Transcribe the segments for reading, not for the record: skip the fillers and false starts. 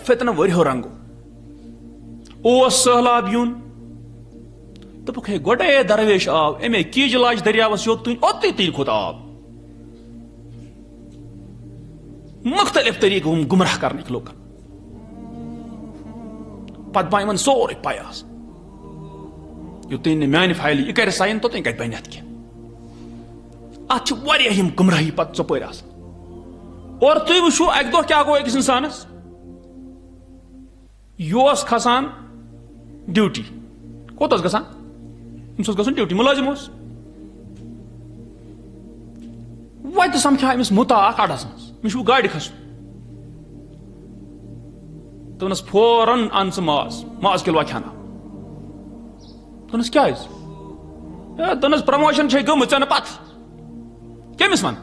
فتنہ ورہو رنگو اوس سہلاب یون دپک ہے گوڑے درویش آو امی کیج لاج دریاوس یوتن اوتی تین کھوت آب مختلف طریقہ ہم گمراہ کرنے لوگ پت بان سوری پیاس یوتن میانہ فائل یہ کر سائن توتن کت بنت کی ات گمراہی پتہ ژپر آسان اور تھی وچھو اک دہ کیا گو أکس انسانس یہ کھسان ڈیوٹی کوت گژھان أمس گژھُن ڈیوٹی ملازم وتہ سمکھا أمس مُتا اکھ اڑس مز مےٚ چھُ گاڑِ کھسُن دوٚپنس فوراً ان ژٕ ماز کِلوا کھیٚناو دوٚپنس کیٛازِ دوٚپنس پرموشن چھے گٔمٕژ ژےٚ نہٕ پتہ کٔمِس ون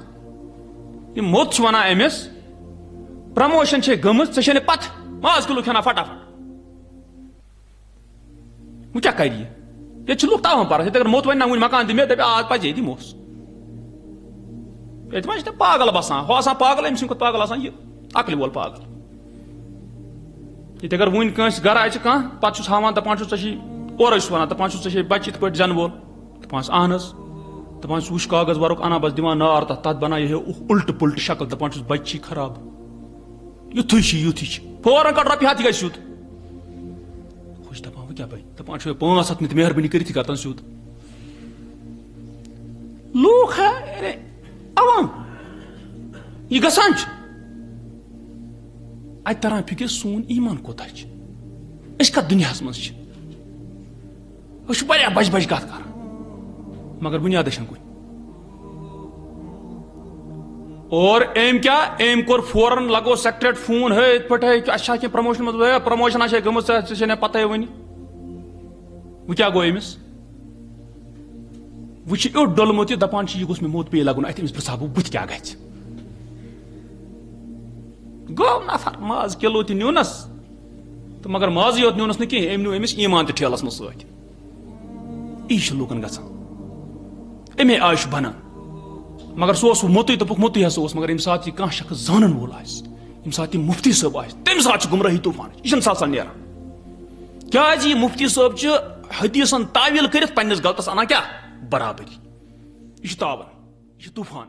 یہ موٚت چھُ ونان أمِس پرموشن چھے گٔمٕژ ژےٚ چھے نہٕ پتہ ماز کِلوٗ کھیٚناو فٹافٹ وۄنۍ کیٛاہ کرِ یہ چھِ لُکھ تاون پرس اگر موٚت ونہِ نہ وٕنہِ مکان دِ مےٚ دپہِ آز پزے دِموس یہ ما پاگل بسان ہو آسان پاگل أمۍ سٕنٛدِ کھۄتہٕ پاگل آسان یہ عقلہِ وول پاگل یہ اگر ون کٲنٛسہِ گرٕ اژِ کانٛہہ پتہٕ چھُس ہاوان دپان چھُس ژےٚ چھی اورے چھُس ونان دپان چھُس ژےٚ چھے بچہِ یِتھ پٲٹھۍ زینہٕ وول دپان اہن حظ دپان چھُس وٕچھ کاغذ ورُک انان بس دِوان نار تتھ بنان یہ الٹہٕ پُلٹہٕ شکل دپان چھُس بچہِ چھی خراب یُتھُے چھُ فوراً کڑ رۄپیہِ ہتھ یہِ گژھِ سیوٚد خوش دپان وۄنۍ کیٛاہ بنہِ دپان چھُ 500 نِتھ مہربٲنی کٔرِتھ کر تن سیوٚد لوٗکھ عوام یہ گژھان چھُ اتہِ تران فکر سون ایمان کوتاہ چھُ أسۍ کتھ دُنیاہس منٛز چھِ أسۍ چھِ واریاہ بجہِ بجہِ کتھ کران مگر بُنیادے چھنہٕ کُنہِ اور أمۍ کیٛاہ أمۍ کوٚر فوراً لگو سیکٹریٹ فون ہے یِتھ پٲٹھۍ ہے اَسہِ چھا کینٛہہ پرموشن منٛز پرموشن چھے گٔمٕژ ژےٚ چھے نہٕ پتہٕ وٕنہِ وۄنۍ کیٛاہ گوٚو أمِس وۄنۍ چھُ ایُتھ ڈوٚلمُت یہِ دپان چھُ یہِ گوٚژھ مےٚ موٚت پیٚیہِ لگُن اتہِ أمِس پرژھا بہٕ بُتھِ کیٛاہ گژھِ گوٚو نفر ماز کِلوٗ تہِ نیونس تہٕ مگر مازٕے یوت نیونس نہٕ کینٛہہ أمۍ نیوٗ أمِس ایمان تہِ ٹھیلس منٛز سۭتۍ یی چھُ لوٗکن گژھان امی آیہِ چھُ بنان مگر سُہ اوس موٚتُے دوٚپُکھ موٚتُے ہسا اوس مگر ییٚمہِ ساتہٕ یہِ کانٛہہ شخص زانن وول آسہِ ییٚمہِ ساتہٕ یہِ مفتی صٲب آسہِ تمہِ ساتہٕ چھُ گمراہی طوٗفان یہِ چھُنہٕ ساسان نیران کیٛازِ یہِ مفتی صٲب چھُ حدیثن تعویل کٔرِتھ پننِس غلطس انان کیٛاہ برابری یہ طوفان